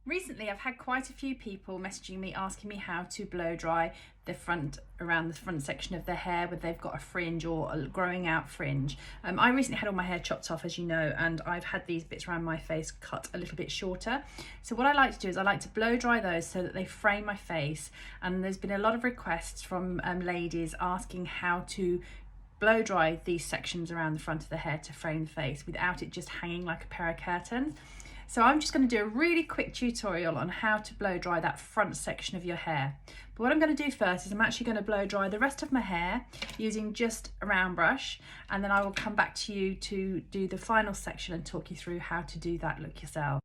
Recently, I've had quite a few people messaging me asking me how to blow dry the front, around the front section of their hair where they've got a fringe or a growing out fringe. I recently had all my hair chopped off, as you know, and I've had these bits around my face cut a little bit shorter. So what I like to do is I like to blow dry those so that they frame my face. And there's been a lot of requests from ladies asking how to blow dry these sections around the front of the hair to frame the face without it just hanging like a pair of curtains. So I'm just going to do a really quick tutorial on how to blow dry that front section of your hair. But what I'm going to do first is I'm actually going to blow dry the rest of my hair using just a round brush, and then I will come back to you to do the final section and talk you through how to do that look yourself.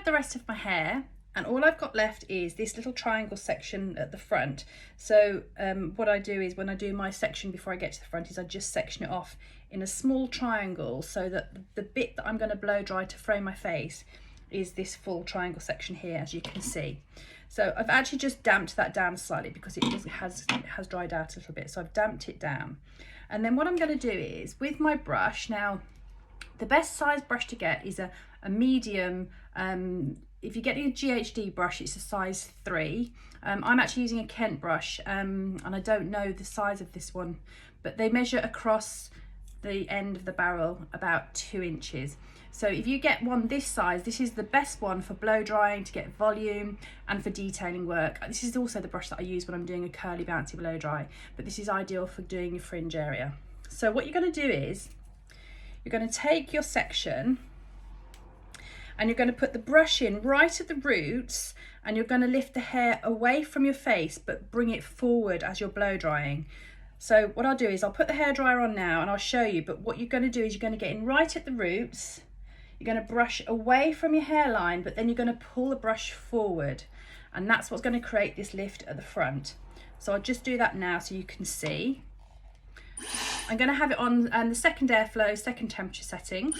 The rest of my hair, and all I've got left is this little triangle section at the front. So what I do is when I do my section before I get to the front is I just section it off in a small triangle so that the bit that I'm going to blow dry to frame my face is this full triangle section here, as you can see. So I've actually just damped that down slightly because it has dried out a little bit, so I've damped it down. And then what I'm going to do is with my brush, now the best size brush to get is a medium. If you're getting a GHD brush, it's a size 3. I'm actually using a Kent brush, and I don't know the size of this one, but they measure across the end of the barrel about 2 inches. So if you get one this size, this is the best one for blow drying, to get volume and for detailing work. This is also the brush that I use when I'm doing a curly bouncy blow dry, but this is ideal for doing your fringe area. So what you're going to do is you're going to take your section and you're going to put the brush in right at the roots, and you're going to lift the hair away from your face but bring it forward as you're blow drying. So what I'll do is I'll put the hairdryer on now and I'll show you, but what you're going to do is you're going to get in right at the roots, you're going to brush away from your hairline, but then you're going to pull the brush forward, and that's what's going to create this lift at the front. So I'll just do that now so you can see. I'm going to have it on the second airflow, second temperature setting.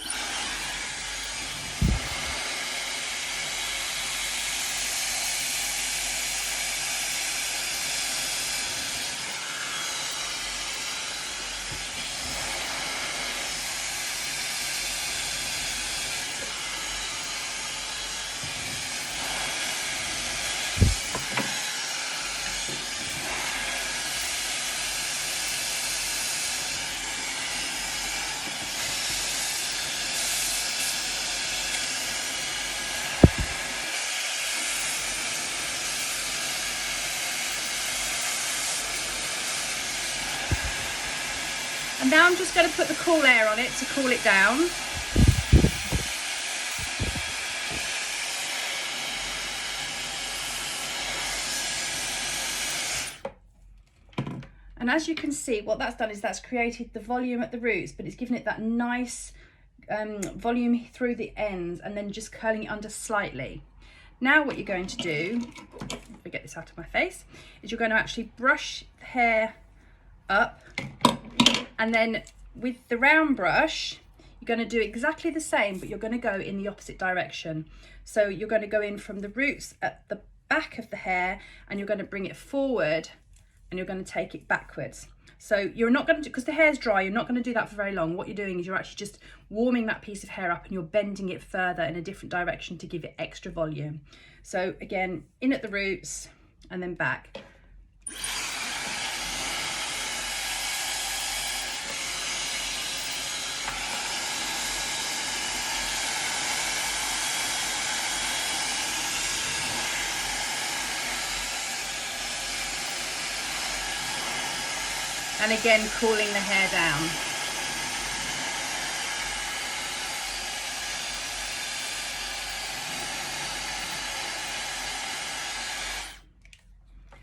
And now I'm just going to put the cool air on it to cool it down. And as you can see, what that's done is that's created the volume at the roots, but it's given it that nice volume through the ends, and then just curling it under slightly. Now what you're going to do, if I get this out of my face, is you're going to actually brush the hair up, and then with the round brush you're going to do exactly the same, but you're going to go in the opposite direction. So you're going to go in from the roots at the back of the hair, and you're going to bring it forward, and you're going to take it backwards. So you're not going to, because the hair's dry, you're not going to do that for very long. What you're doing is you're actually just warming that piece of hair up and you're bending it further in a different direction to give it extra volume. So again, in at the roots and then back. And again, cooling the hair down.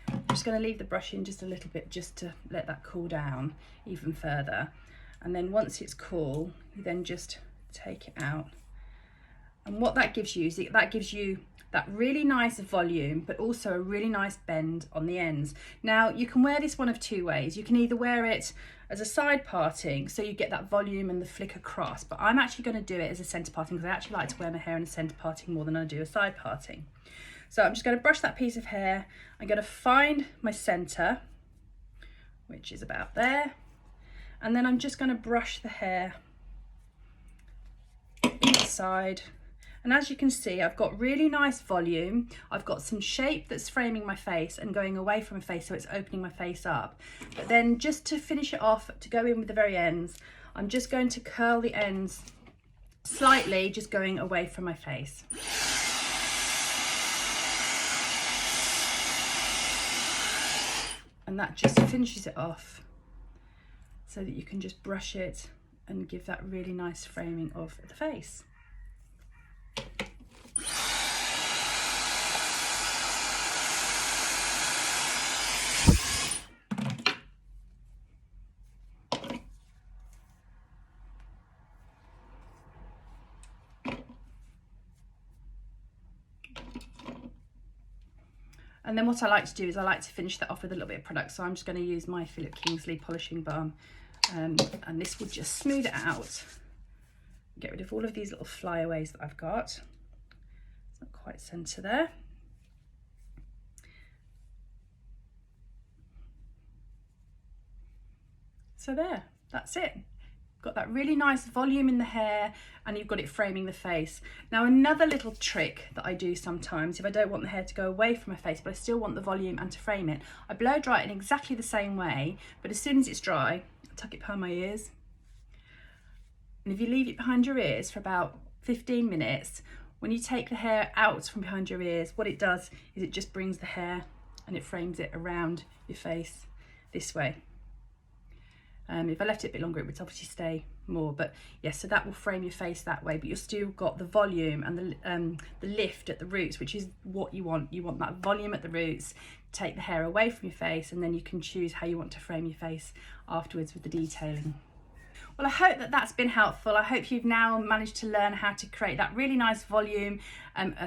I'm just going to leave the brush in just a little bit just to let that cool down even further. And then once it's cool, you then just take it out. And what that gives you is that gives you that really nice volume, but also a really nice bend on the ends. Now you can wear this one of two ways. You can either wear it as a side parting, so you get that volume and the flick across, but I'm actually going to do it as a centre parting because I actually like to wear my hair in a centre parting more than I do a side parting. So I'm just going to brush that piece of hair. I'm going to find my centre, which is about there, and then I'm just going to brush the hair inside. And as you can see, I've got really nice volume. I've got some shape that's framing my face and going away from my face, so it's opening my face up. But then just to finish it off, to go in with the very ends, I'm just going to curl the ends slightly, just going away from my face. And that just finishes it off so that you can just brush it and give that really nice framing of the face. And then what I like to do is I like to finish that off with a little bit of product. So I'm just going to use my Philip Kingsley polishing balm, and this will just smooth it out. Get rid of all of these little flyaways that I've got. It's not quite centre there. So there, that's it. Got that really nice volume in the hair and you've got it framing the face. Now another little trick that I do sometimes, if I don't want the hair to go away from my face but I still want the volume and to frame it, I blow dry it in exactly the same way, but as soon as it's dry, I tuck it behind my ears. And if you leave it behind your ears for about 15 minutes, when you take the hair out from behind your ears, what it does is it just brings the hair and it frames it around your face this way. If I left it a bit longer, it would obviously stay more, but yes, so that will frame your face that way, but you've still got the volume and the lift at the roots, which is what you want. You want that volume at the roots, take the hair away from your face, and then you can choose how you want to frame your face afterwards with the detailing. Well, I hope that that's been helpful. I hope you've now managed to learn how to create that really nice volume,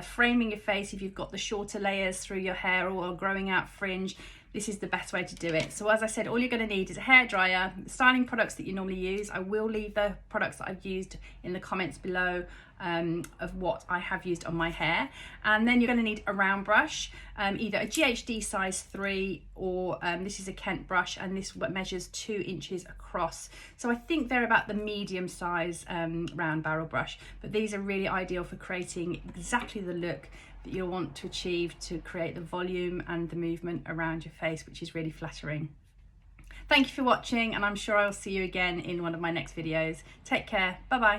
framing your face if you've got the shorter layers through your hair or growing out fringe. This is the best way to do it. So as I said, all you're going to need is a hairdryer, the styling products that you normally use. I will leave the products that I've used in the comments below of what I have used on my hair. And then you're going to need a round brush, either a GHD size 3 or this is a Kent brush, and this measures 2 inches across. So I think they're about the medium size round barrel brush, but these are really ideal for creating exactly the look that you'll want to achieve to create the volume and the movement around your face, which is really flattering. Thank you for watching, and I'm sure I'll see you again in one of my next videos. Take care. Bye bye.